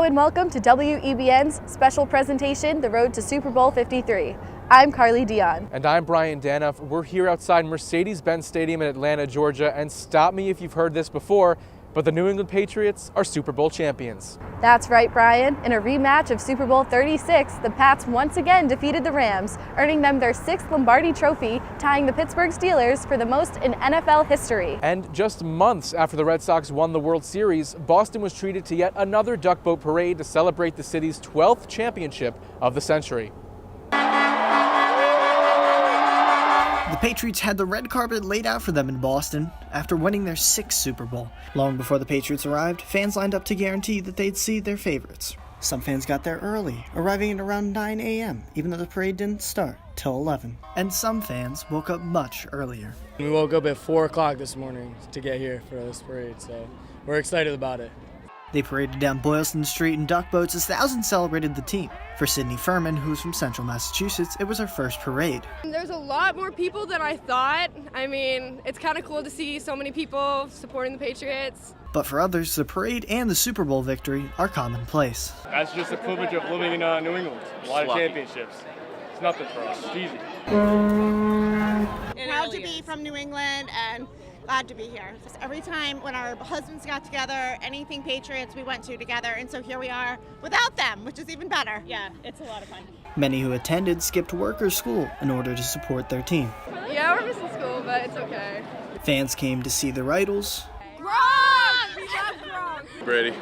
and welcome to WEBN's special presentation, The Road to Super Bowl 53. I'm Carly Dion. And I'm Brian Danoff. We're here outside Mercedes-Benz Stadium in Atlanta, Georgia, and stop me if you've heard this before, but the New England Patriots are Super Bowl champions. That's right, Brian. In a rematch of Super Bowl 36, the Pats once again defeated the Rams, earning them their 6th Lombardi trophy, tying the Pittsburgh Steelers for the most in NFL history. And just months after the Red Sox won the World Series, Boston was treated to yet another duck boat parade to celebrate the city's 12th championship of the century. The Patriots had the red carpet laid out for them in Boston after winning their 6th Super Bowl. Long before the Patriots arrived, fans lined up to guarantee that they'd see their favorites. Some fans got there early, arriving at around 9 a.m., even though the parade didn't start till 11. And some fans woke up much earlier. We woke up at 4 o'clock this morning to get here for this parade, so we're excited about it. They paraded down Boylston Street in duck boats as thousands celebrated the team. For Sydney Furman, who's from Central Massachusetts, it was her first parade. There's a lot more people than I thought. I mean, it's kind of cool to see so many people supporting the Patriots. But for others, the parade and the Super Bowl victory are commonplace. That's just a privilege of living in New England. A lot of championships. It's nothing for us. It's easy. Proud to be from New England and glad to be here. Just every time when our husbands got together, anything Patriots we went to together, and so here we are without them, which is even better. Yeah, it's a lot of fun. Many who attended skipped work or school in order to support their team. Yeah, we're missing school, but it's okay. Fans came to see their idols. Gronk! We love Gronk! Brady.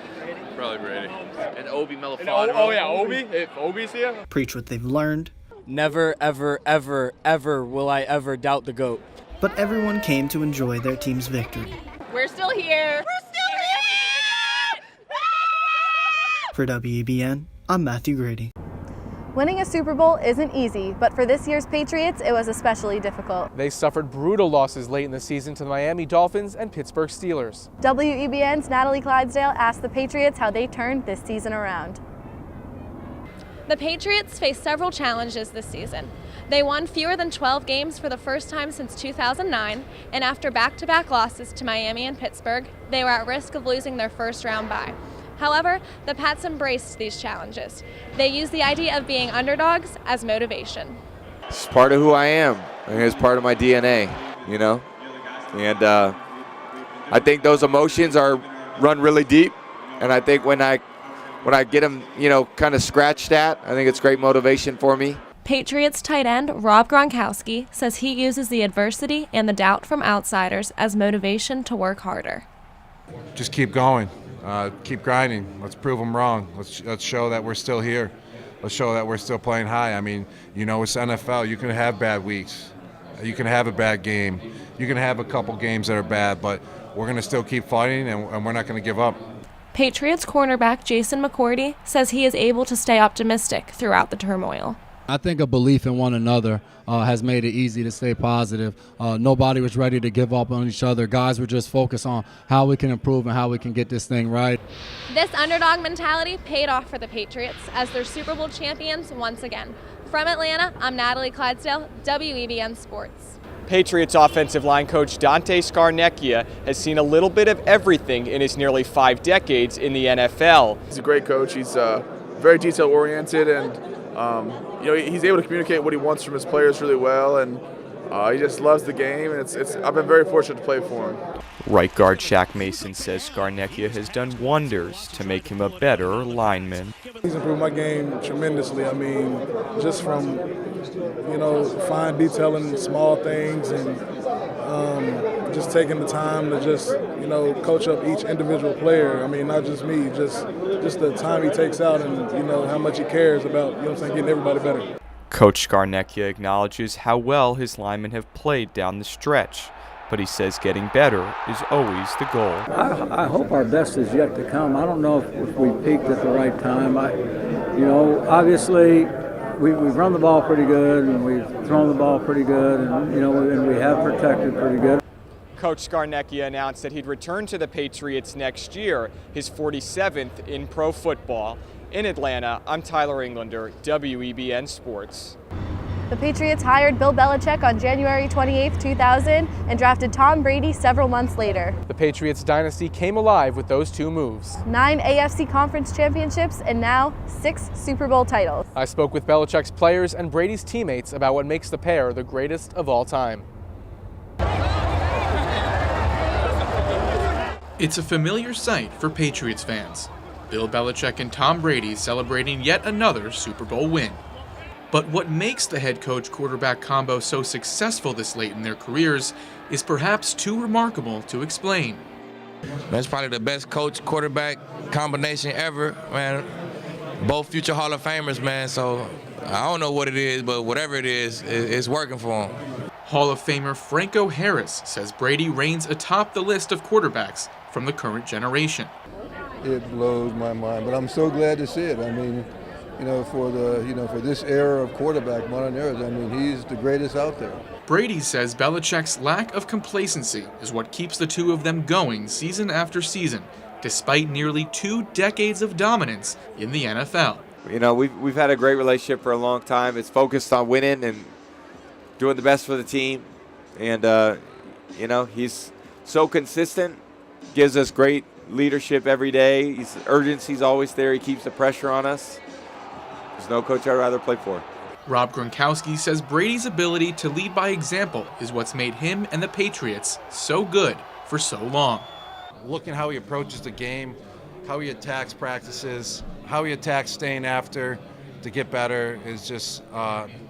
Probably Brady. And Obi Melafano. Oh yeah, Obi. If Obi's here. Preach what they've learned. Never, ever, ever, ever will I ever doubt the GOAT. But everyone came to enjoy their team's victory. We're still here. We're still here! For WEBN, I'm Matthew Grady. Winning a Super Bowl isn't easy, but for this year's Patriots, it was especially difficult. They suffered brutal losses late in the season to the Miami Dolphins and Pittsburgh Steelers. WEBN's Natalie Clydesdale asked the Patriots how they turned this season around. The Patriots faced several challenges this season. They won fewer than 12 games for the first time since 2009, and after back-to-back losses to Miami and Pittsburgh, they were at risk of losing their first-round bye. However, the Pats embraced these challenges. They used the idea of being underdogs as motivation. It's part of who I am. I think it's part of my DNA, you know? And I think those emotions run really deep, and I think when I get them, kind of scratched at, I think it's great motivation for me. Patriots tight end Rob Gronkowski says he uses the adversity and the doubt from outsiders as motivation to work harder. Just keep going. Keep grinding. Let's prove them wrong. Let's show that we're still here. Let's show that we're still playing high. I mean, it's NFL. You can have bad weeks. You can have a bad game. You can have a couple games that are bad, but we're going to still keep fighting, and we're not going to give up. Patriots cornerback Jason McCourty says he is able to stay optimistic throughout the turmoil. I think a belief in one another has made it easy to stay positive. Nobody was ready to give up on each other. Guys were just focused on how we can improve and how we can get this thing right. This underdog mentality paid off for the Patriots as their Super Bowl champions once again. From Atlanta, I'm Natalie Clydesdale, WEBN Sports. Patriots offensive line coach Dante Scarnecchia has seen a little bit of everything in his nearly 5 decades in the NFL. He's a great coach. He's very detail-oriented, and he's able to communicate what he wants from his players really well, and he just loves the game, and I've been very fortunate to play for him. Right guard Shaq Mason says Scarnecchia has done wonders to make him a better lineman. He's improved my game tremendously. I mean, just from, fine detailing small things and just taking the time to just, coach up each individual player. I mean, not just me, just the time he takes out and, how much he cares about, getting everybody better. Coach Scarnecchia acknowledges how well his linemen have played down the stretch, but he says getting better is always the goal. I hope our best is yet to come. I don't know if we peaked at the right time. Obviously we've run the ball pretty good and we've thrown the ball pretty good, and and we have protected pretty good. Coach Scarnecchia announced that he'd return to the Patriots next year, his 47th in pro football. In Atlanta, I'm Tyler Englander, WEBN Sports. The Patriots hired Bill Belichick on January 28, 2000, and drafted Tom Brady several months later. The Patriots dynasty came alive with those two moves. 9 AFC Conference championships and now 6 Super Bowl titles. I spoke with Belichick's players and Brady's teammates about what makes the pair the greatest of all time. It's a familiar sight for Patriots fans. Bill Belichick and Tom Brady celebrating yet another Super Bowl win. But what makes the head coach-quarterback combo so successful this late in their careers is perhaps too remarkable to explain. That's probably the best coach-quarterback combination ever, man. Both future Hall of Famers, man, so I don't know what it is, but whatever it is, it's working for them. Hall of Famer Franco Harris says Brady reigns atop the list of quarterbacks from the current generation. It blows my mind, but I'm so glad to see it. I mean, for this era of quarterback, modern era, I mean, he's the greatest out there. Brady says Belichick's lack of complacency is what keeps the two of them going season after season, despite nearly 2 decades of dominance in the NFL. We've had a great relationship for a long time. It's focused on winning and doing the best for the team. And, he's so consistent, gives us great leadership every day. His urgency's always there. He keeps the pressure on us. There's no coach I'd rather play for. Rob Gronkowski says Brady's ability to lead by example is what's made him and the Patriots so good for so long. Looking how he approaches the game, how he attacks practices, how he attacks staying after to get better is just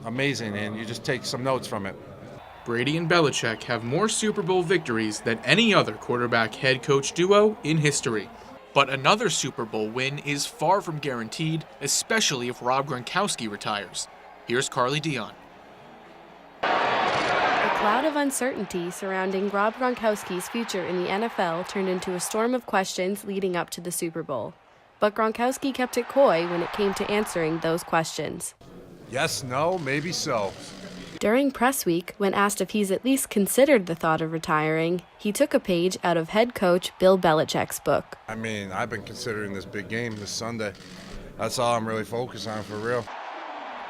amazing, and you just take some notes from it. Brady and Belichick have more Super Bowl victories than any other quarterback head coach duo in history. But another Super Bowl win is far from guaranteed, especially if Rob Gronkowski retires. Here's Carly Dion. A cloud of uncertainty surrounding Rob Gronkowski's future in the NFL turned into a storm of questions leading up to the Super Bowl. But Gronkowski kept it coy when it came to answering those questions. Yes, no, maybe so. During press week, when asked if he's at least considered the thought of retiring, he took a page out of head coach Bill Belichick's book. I mean, I've been considering this big game this Sunday. That's all I'm really focused on for real.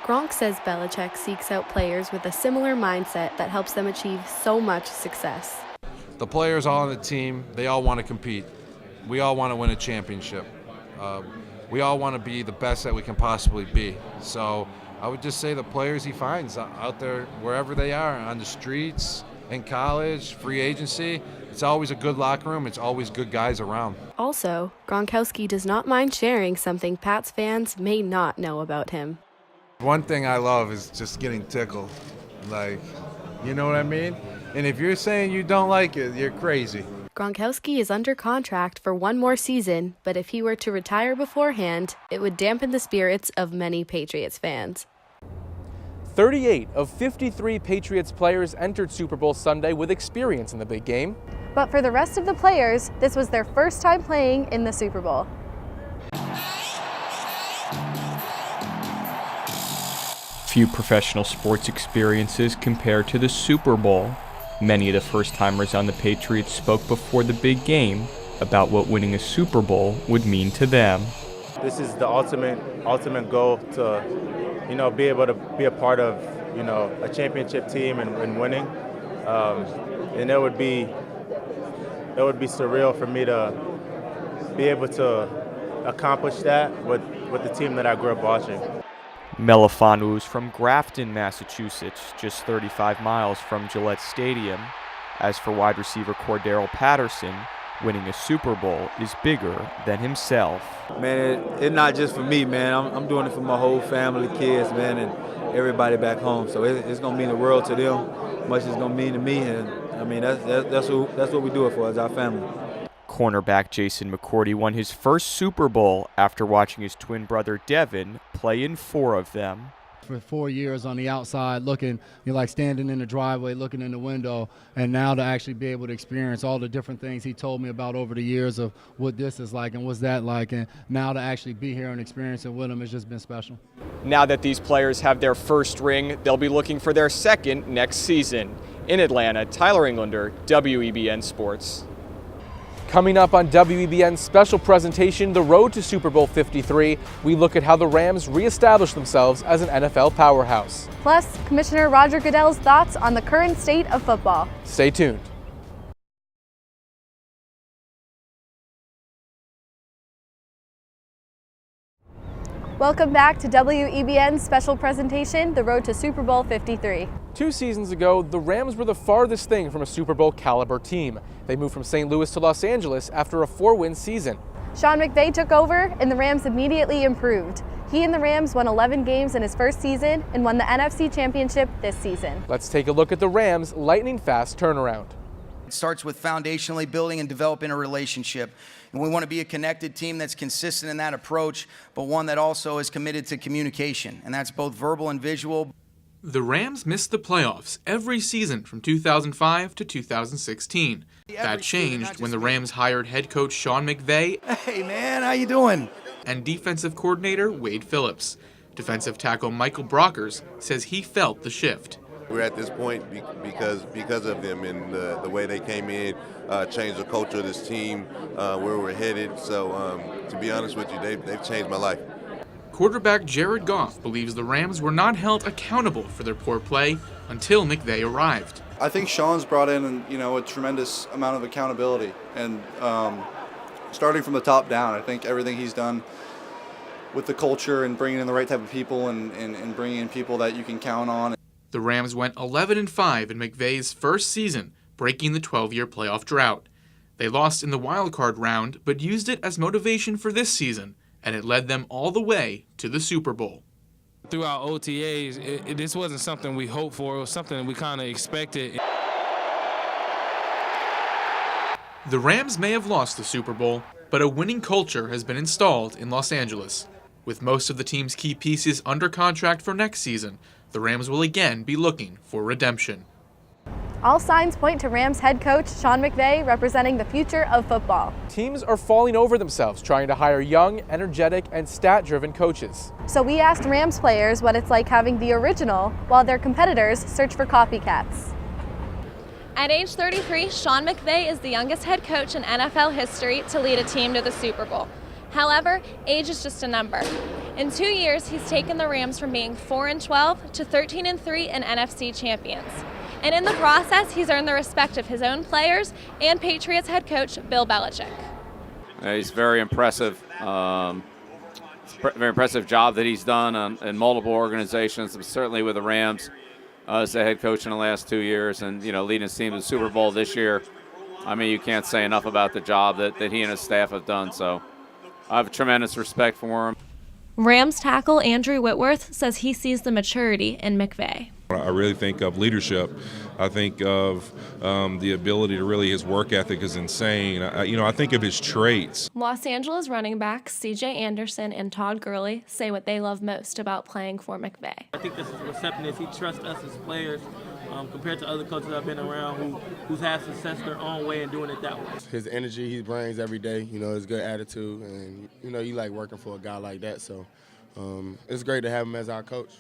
Gronk says Belichick seeks out players with a similar mindset that helps them achieve so much success. The players all on the team, they all want to compete. We all want to win a championship. We all want to be the best that we can possibly be. So I would just say the players he finds out there, wherever they are, on the streets, in college, free agency, it's always a good locker room. It's always good guys around. Also, Gronkowski does not mind sharing something Pats fans may not know about him. One thing I love is just getting tickled. You know what I mean? And if you're saying you don't like it, you're crazy. Gronkowski is under contract for 1 more season, but if he were to retire beforehand, it would dampen the spirits of many Patriots fans. 38 of 53 Patriots players entered Super Bowl Sunday with experience in the big game. But for the rest of the players, this was their first time playing in the Super Bowl. Few professional sports experiences compared to the Super Bowl. Many of the first-timers on the Patriots spoke before the big game about what winning a Super Bowl would mean to them. This is the ultimate goal to, be able to be a part of, a championship team and winning. And it would be surreal for me to be able to accomplish that with the team that I grew up watching. Melifonwu is from Grafton, Massachusetts, just 35 miles from Gillette Stadium. As for wide receiver Cordero Patterson, winning a Super Bowl is bigger than himself. Man, it's not just for me, man. I'm doing it for my whole family, kids, man, and everybody back home. So it's going to mean the world to them, much as it's going to mean to me. And I mean, that's what we do it for, is our family. Cornerback Jason McCourty won his first Super Bowl after watching his twin brother Devin play in 4 of them. For 4 years on the outside looking, standing in the driveway, looking in the window, and now to actually be able to experience all the different things he told me about over the years of what this is like and what's that like, and now to actually be here and experience it with him has just been special. Now that these players have their first ring, they'll be looking for their second next season. In Atlanta, Tyler Englander, WEBN Sports. Coming up on WEBN's special presentation, The Road to Super Bowl 53, we look at how the Rams reestablished themselves as an NFL powerhouse. Plus, Commissioner Roger Goodell's thoughts on the current state of football. Stay tuned. Welcome back to WEBN's special presentation, The Road to Super Bowl 53. 2 seasons ago, the Rams were the farthest thing from a Super Bowl caliber team. They moved from St. Louis to Los Angeles after a 4-win season. Sean McVay took over, and the Rams immediately improved. He and the Rams won 11 games in his first season and won the NFC Championship this season. Let's take a look at the Rams' lightning-fast turnaround. It starts with foundationally building and developing a relationship. And we want to be a connected team that's consistent in that approach, but one that also is committed to communication, and that's both verbal and visual. The Rams missed the playoffs every season from 2005 to 2016. That changed when the Rams hired head coach Sean McVay. Hey man, how you doing? And defensive coordinator Wade Phillips. Defensive tackle Michael Brockers says he felt the shift. We're at this point because of them and the way they came in, changed the culture of this team, where we're headed. So to be honest with you, they've changed my life. Quarterback Jared Goff believes the Rams were not held accountable for their poor play until McVay arrived. I think Sean's brought in, a tremendous amount of accountability, and starting from the top down, I think everything he's done with the culture and bringing in the right type of people and bringing in people that you can count on. The Rams went 11-5 in McVay's first season, breaking the 12-year playoff drought. They lost in the wild card round, but used it as motivation for this season, and it led them all the way to the Super Bowl. Throughout OTAs, this wasn't something we hoped for. It was something we kind of expected. The Rams may have lost the Super Bowl, but a winning culture has been installed in Los Angeles. With most of the team's key pieces under contract for next season, the Rams will again be looking for redemption. All signs point to Rams head coach Sean McVay representing the future of football. Teams are falling over themselves trying to hire young, energetic, and stat-driven coaches. So we asked Rams players what it's like having the original while their competitors search for copycats. At age 33, Sean McVay is the youngest head coach in NFL history to lead a team to the Super Bowl. However, age is just a number. In 2 years, he's taken the Rams from being 4-12 to 13-3 and NFC champions. And in the process, he's earned the respect of his own players and Patriots head coach Bill Belichick. He's very impressive. Very impressive job that he's done in multiple organizations, certainly with the Rams as the head coach in the last 2 years, and leading his team to the Super Bowl this year. I mean, you can't say enough about the job that he and his staff have done. So I have tremendous respect for him. Rams tackle Andrew Whitworth says he sees the maturity in McVay. I really think of leadership. I think of the ability to really, his work ethic is insane. I think of his traits. Los Angeles running backs C.J. Anderson and Todd Gurley say what they love most about playing for McVay. I think this is receptiveness. He trusts us as players compared to other coaches I've been around who's had success their own way and doing it that way. His energy he brings every day, his good attitude, and you like working for a guy like that. So it's great to have him as our coach.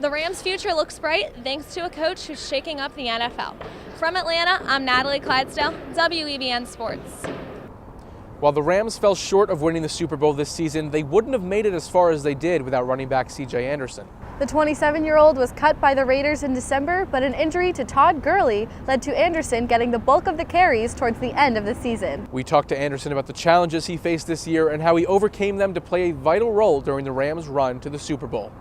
The Rams' future looks bright thanks to a coach who's shaking up the NFL. From Atlanta, I'm Natalie Clydesdale, WEBN Sports. While the Rams fell short of winning the Super Bowl this season, they wouldn't have made it as far as they did without running back C.J. Anderson. The 27-year-old was cut by the Raiders in December, but an injury to Todd Gurley led to Anderson getting the bulk of the carries towards the end of the season. We talked to Anderson about the challenges he faced this year and how he overcame them to play a vital role during the Rams' run to the Super Bowl.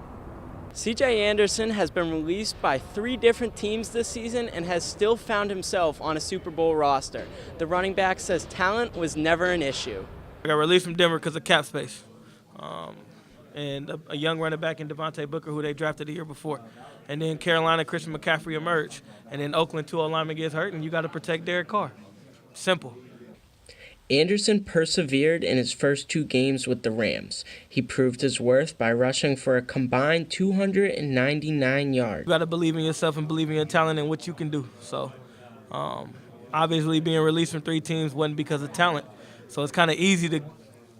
C.J. Anderson has been released by 3 different teams this season and has still found himself on a Super Bowl roster. The running back says talent was never an issue. I got released from Denver because of cap space. And a young running back in Devontae Booker, who they drafted the year before. And then Carolina, Christian McCaffrey emerged. And then Oakland, 2 linemen gets hurt, and you got to protect Derek Carr. Simple. Anderson persevered in his first 2 games with the Rams. He proved his worth by rushing for a combined 299 yards. You got to believe in yourself and believe in your talent and what you can do. So, obviously being released from 3 teams wasn't because of talent. So it's kind of easy to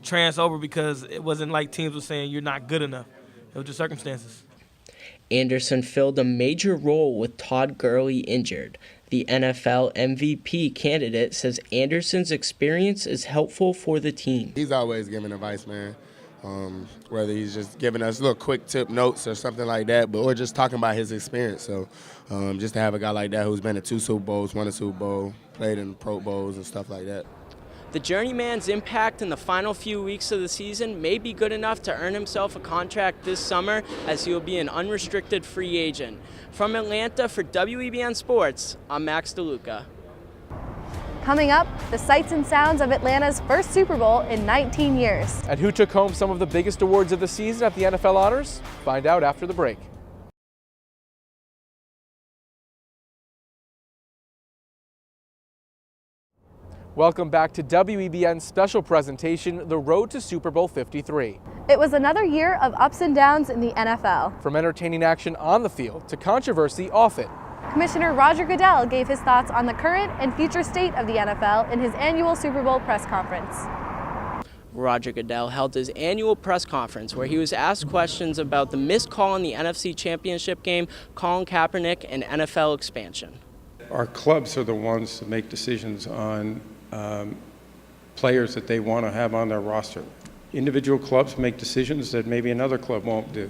transfer over because it wasn't like teams were saying you're not good enough. It was just circumstances. Anderson filled a major role with Todd Gurley injured. The NFL MVP candidate says Anderson's experience is helpful for the team. He's always giving advice, man. Whether he's just giving us little quick tip notes or something like that, or just talking about his experience. So just to have a guy like that who's been to 2 Super Bowls, won a Super Bowl, played in Pro Bowls and stuff like that. The journeyman's impact in the final few weeks of the season may be good enough to earn himself a contract this summer, as he will be an unrestricted free agent. From Atlanta for WEBN Sports, I'm Max DeLuca. Coming up, the sights and sounds of Atlanta's first Super Bowl in 19 years. And who took home some of the biggest awards of the season at the NFL Honors? Find out after the break. Welcome back to WEBN's special presentation, The Road to Super Bowl 53. It was another year of ups and downs in the NFL. From entertaining action on the field to controversy off it. Commissioner Roger Goodell gave his thoughts on the current and future state of the NFL in his annual Super Bowl press conference. Roger Goodell held his annual press conference where he was asked questions about the missed call in the NFC Championship game, Colin Kaepernick, and NFL expansion. Our clubs are the ones to make decisions on players that they want to have on their roster. Individual clubs make decisions that maybe another club won't do,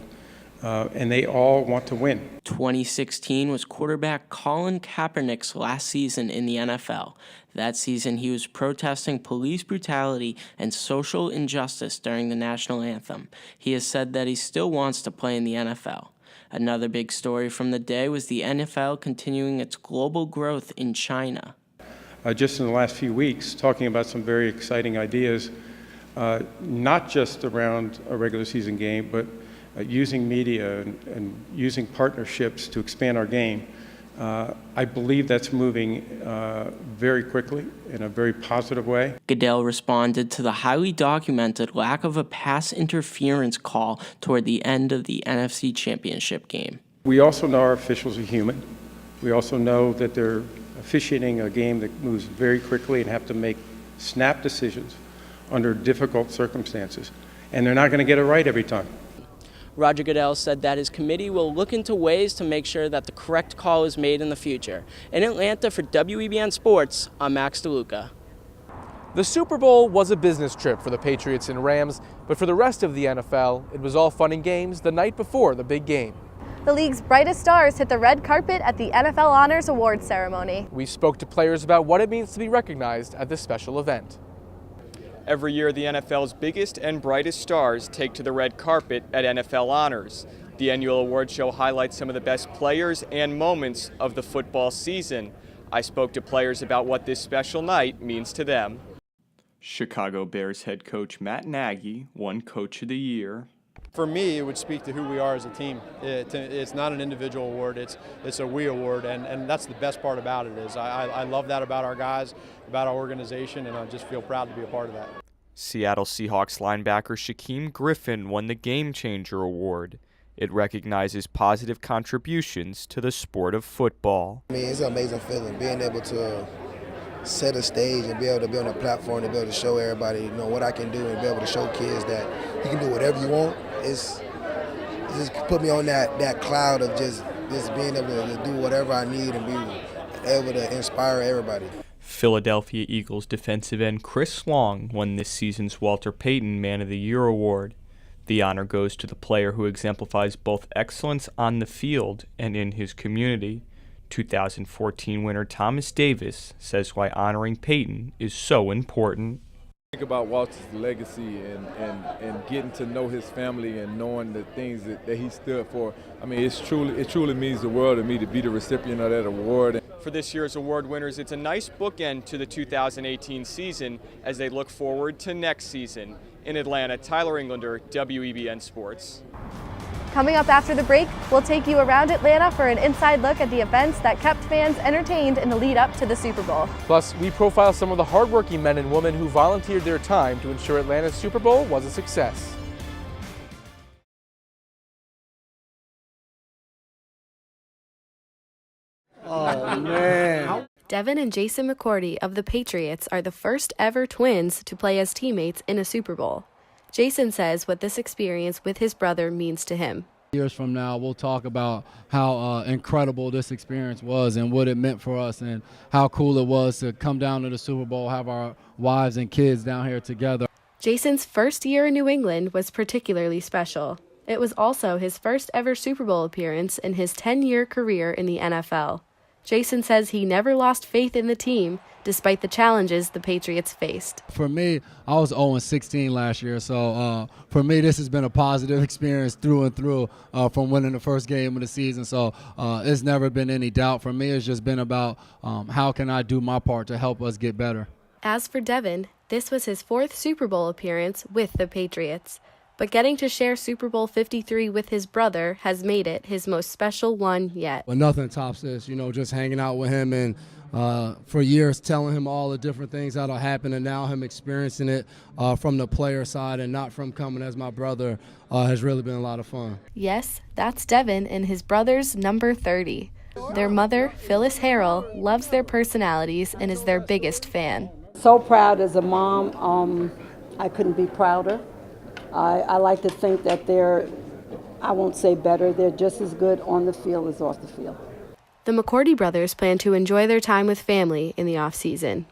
and they all want to win. 2016 was quarterback Colin Kaepernick's last season in the NFL. That season, he was protesting police brutality and social injustice during the national anthem. He has said that he still wants to play in the NFL. Another big story from the day was the NFL continuing its global growth in China. Just in the last few weeks, talking about some very exciting ideas, not just around a regular season game, but using media and using partnerships to expand our game. I believe that's moving very quickly in a very positive way. Goodell responded to the highly documented lack of a pass interference call toward the end of the NFC Championship game. We also know our officials are human. We also know that they're officiating a game that moves very quickly and have to make snap decisions under difficult circumstances. And they're not going to get it right every time. Roger Goodell said that his committee will look into ways to make sure that the correct call is made in the future. In Atlanta for WEBN Sports, I'm Max DeLuca. The Super Bowl was a business trip for the Patriots and Rams, but for the rest of the NFL, it was all fun and games the night before the big game. The league's brightest stars hit the red carpet at the NFL Honors Awards ceremony. We spoke to players about what it means to be recognized at this special event. Every year, the NFL's biggest and brightest stars take to the red carpet at NFL Honors. The annual award show highlights some of the best players and moments of the football season. I spoke to players about what this special night means to them. Chicago Bears head coach Matt Nagy won Coach of the Year. For me, it would speak to who we are as a team. It's not an individual award, it's a we award, and that's the best part about it. Is I love that about our guys, about our organization, and I just feel proud to be a part of that. Seattle Seahawks linebacker Shaquem Griffin won the Game Changer Award. It recognizes positive contributions to the sport of football. I mean, it's an amazing feeling, being able to set a stage and be able to be on a platform to be able to show everybody, what I can do, and be able to show kids that you can do whatever you want. It's just put me on that cloud of just being able to do whatever I need and be able to inspire everybody. Philadelphia Eagles defensive end Chris Long won this season's Walter Payton Man of the Year Award. The honor goes to the player who exemplifies both excellence on the field and in his community. 2014 winner Thomas Davis says why honoring Payton is so important. Think about Walter's legacy and getting to know his family and knowing the things that he stood for. I mean, it truly means the world to me to be the recipient of that award. For this year's award winners, it's a nice bookend to the 2018 season as they look forward to next season. In Atlanta, Tyler Englander, WEBN Sports. Coming up after the break, we'll take you around Atlanta for an inside look at the events that kept fans entertained in the lead up to the Super Bowl. Plus, we profile some of the hardworking men and women who volunteered their time to ensure Atlanta's Super Bowl was a success. Oh, man. Devin and Jason McCourty of the Patriots are the first ever twins to play as teammates in a Super Bowl. Jason says what this experience with his brother means to him. Years from now, we'll talk about how incredible this experience was and what it meant for us and how cool it was to come down to the Super Bowl, have our wives and kids down here together. Jason's first year in New England was particularly special. It was also his first ever Super Bowl appearance in his 10-year career in the NFL. Jason says he never lost faith in the team, despite the challenges the Patriots faced. For me, I was 0-16 last year, so for me, this has been a positive experience through and through from winning the first game of the season. So it's never been any doubt. For me, it's just been about how can I do my part to help us get better. As for Devin, this was his 4th Super Bowl appearance with the Patriots. But getting to share Super Bowl 53 with his brother has made it his most special one yet. But nothing tops this, just hanging out with him and for years telling him all the different things that'll happen, and now him experiencing it from the player side and not from coming as my brother has really been a lot of fun. Yes, that's Devin and his brother's number 30. Their mother, Phyllis Harrell, loves their personalities and is their biggest fan. So proud as a mom. I couldn't be prouder. I like to think that I won't say better, they're just as good on the field as off the field. The McCourty brothers plan to enjoy their time with family in the off-season.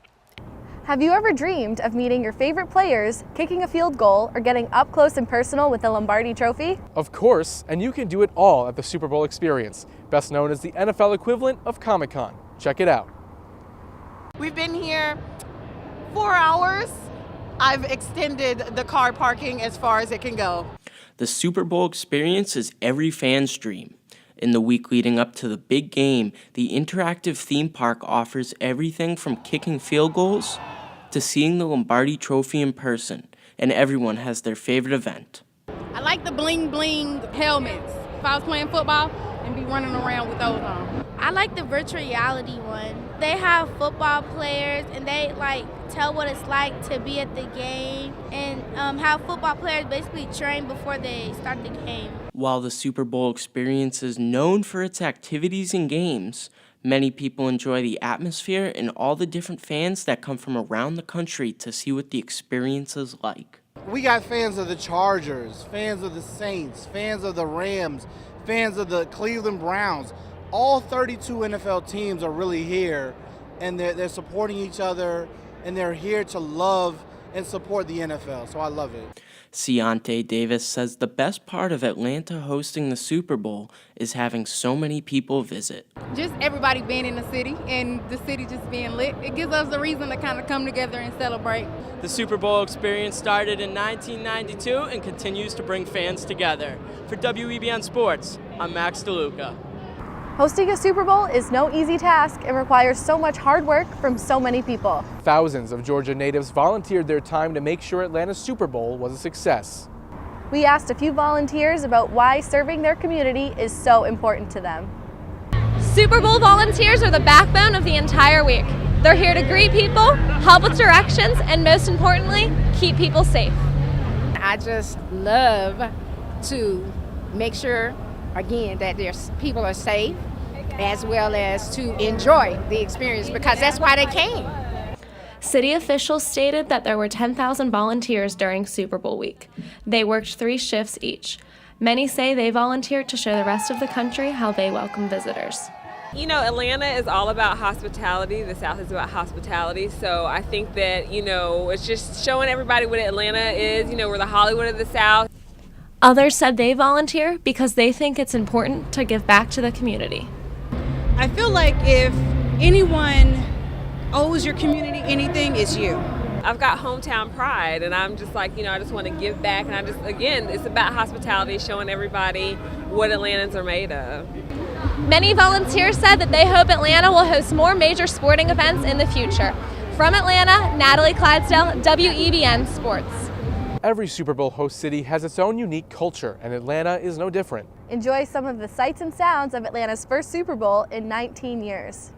Have you ever dreamed of meeting your favorite players, kicking a field goal, or getting up close and personal with the Lombardi Trophy? Of course, and you can do it all at the Super Bowl Experience, best known as the NFL equivalent of Comic-Con. Check it out. We've been here 4 hours. I've extended the car parking as far as it can go. The Super Bowl Experience is every fan's dream. In the week leading up to the big game, the interactive theme park offers everything from kicking field goals to seeing the Lombardi Trophy in person, and everyone has their favorite event. I like the bling bling helmets. If I was playing football, and be running around with those on. I like the virtual reality one. They have football players and they tell what it's like to be at the game, and how football players basically train before they start the game. While the Super Bowl Experience is known for its activities and games, many people enjoy the atmosphere and all the different fans that come from around the country to see what the experience is like. We got fans of the Chargers, fans of the Saints, fans of the Rams, fans of the Cleveland Browns. All 32 NFL teams are really here, and they're supporting each other, and they're here to love and support the NFL, so I love it. Ciante Davis says the best part of Atlanta hosting the Super Bowl is having so many people visit. Just everybody being in the city and the city just being lit. It gives us a reason to kind of come together and celebrate. The Super Bowl Experience started in 1992 and continues to bring fans together. For WEBN Sports, I'm Max DeLuca. Hosting a Super Bowl is no easy task and requires so much hard work from so many people. Thousands of Georgia natives volunteered their time to make sure Atlanta's Super Bowl was a success. We asked a few volunteers about why serving their community is so important to them. Super Bowl volunteers are the backbone of the entire week. They're here to greet people, help with directions, and most importantly, keep people safe. I just love to make sure, again, that people are safe, as well as to enjoy the experience, because that's why they came. City officials stated that there were 10,000 volunteers during Super Bowl week. They worked 3 shifts each. Many say they volunteered to show the rest of the country how they welcome visitors. You know, Atlanta is all about hospitality. The South is about hospitality. So I think that, it's just showing everybody what Atlanta is. We're the Hollywood of the South. Others said they volunteer because they think it's important to give back to the community. I feel like if anyone owes your community anything, it's you. I've got hometown pride, and I'm just like, I just want to give back. And it's about hospitality, showing everybody what Atlantans are made of. Many volunteers said that they hope Atlanta will host more major sporting events in the future. From Atlanta, Natalie Clydesdale, WEBN Sports. Every Super Bowl host city has its own unique culture, and Atlanta is no different. Enjoy some of the sights and sounds of Atlanta's first Super Bowl in 19 years.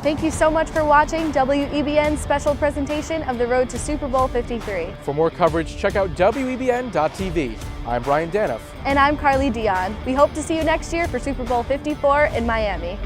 Thank you so much for watching WEBN's special presentation of the road to Super Bowl 53. For more coverage, check out WEBN.TV. I'm Brian Danoff. And I'm Carly Dion. We hope to see you next year for Super Bowl 54 in Miami.